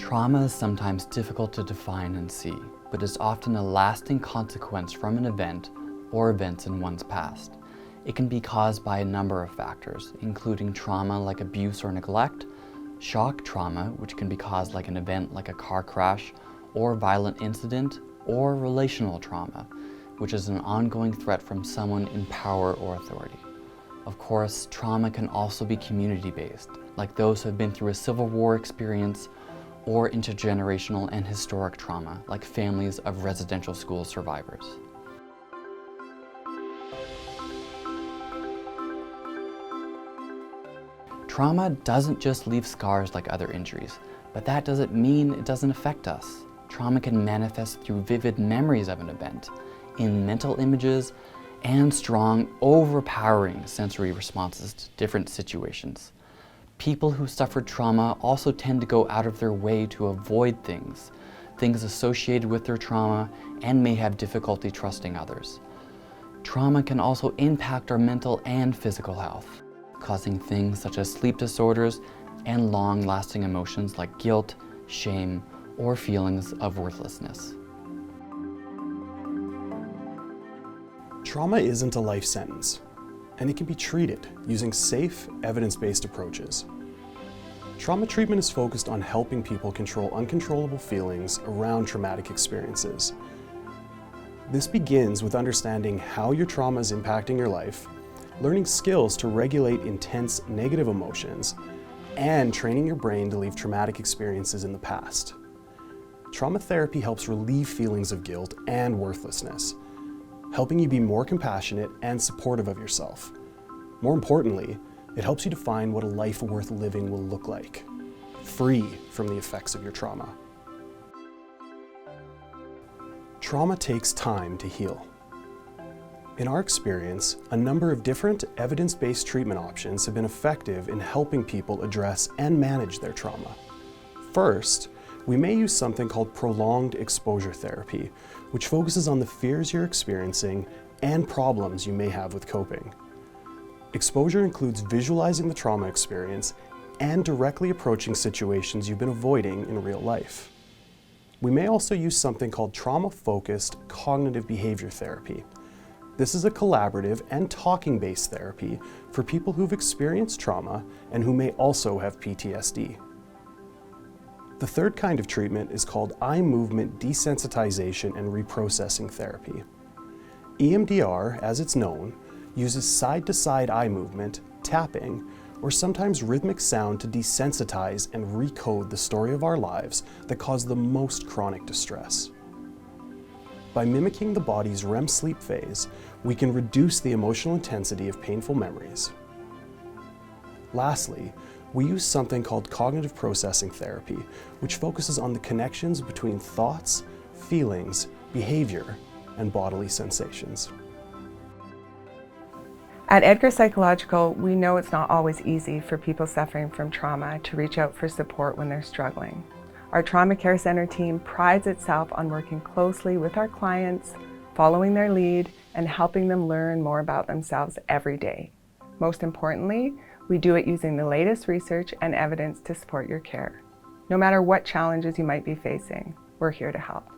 Trauma is sometimes difficult to define and see, but is often a lasting consequence from an event or events in one's past. It can be caused by a number of factors, including trauma like abuse or neglect, shock trauma, which can be caused like an event like a car crash or violent incident, or relational trauma, which is an ongoing threat from someone in power or authority. Of course, trauma can also be community-based, like those who have been through a Civil War experience, or intergenerational and historic trauma, like families of residential school survivors. Trauma doesn't just leave scars like other injuries, but that doesn't mean it doesn't affect us. Trauma can manifest through vivid memories of an event, in mental images, and strong, overpowering sensory responses to different situations. People who suffered trauma also tend to go out of their way to avoid things associated with their trauma, and may have difficulty trusting others. Trauma can also impact our mental and physical health, causing things such as sleep disorders and long-lasting emotions like guilt, shame, or feelings of worthlessness. Trauma isn't a life sentence, and it can be treated using safe, evidence-based approaches. Trauma treatment is focused on helping people control uncontrollable feelings around traumatic experiences. This begins with understanding how your trauma is impacting your life, learning skills to regulate intense negative emotions, and training your brain to leave traumatic experiences in the past. Trauma therapy helps relieve feelings of guilt and worthlessness, helping you be more compassionate and supportive of yourself. More importantly, it helps you define what a life worth living will look like, free from the effects of your trauma. Trauma takes time to heal. In our experience, a number of different evidence-based treatment options have been effective in helping people address and manage their trauma. First, we may use something called prolonged exposure therapy, which focuses on the fears you're experiencing and problems you may have with coping. Exposure includes visualizing the trauma experience and directly approaching situations you've been avoiding in real life. We may also use something called trauma-focused cognitive behavior therapy. This is a collaborative and talking-based therapy for people who've experienced trauma and who may also have PTSD. The third kind of treatment is called eye movement desensitization and reprocessing therapy. EMDR, as it's known, uses side-to-side eye movement, tapping, or sometimes rhythmic sound to desensitize and recode the story of our lives that cause the most chronic distress. By mimicking the body's REM sleep phase, we can reduce the emotional intensity of painful memories. Lastly, we use something called cognitive processing therapy, which focuses on the connections between thoughts, feelings, behavior, and bodily sensations. At Edgar Psychological, we know it's not always easy for people suffering from trauma to reach out for support when they're struggling. Our Trauma Care Center team prides itself on working closely with our clients, following their lead, and helping them learn more about themselves every day. Most importantly, we do it using the latest research and evidence to support your care. No matter what challenges you might be facing, we're here to help.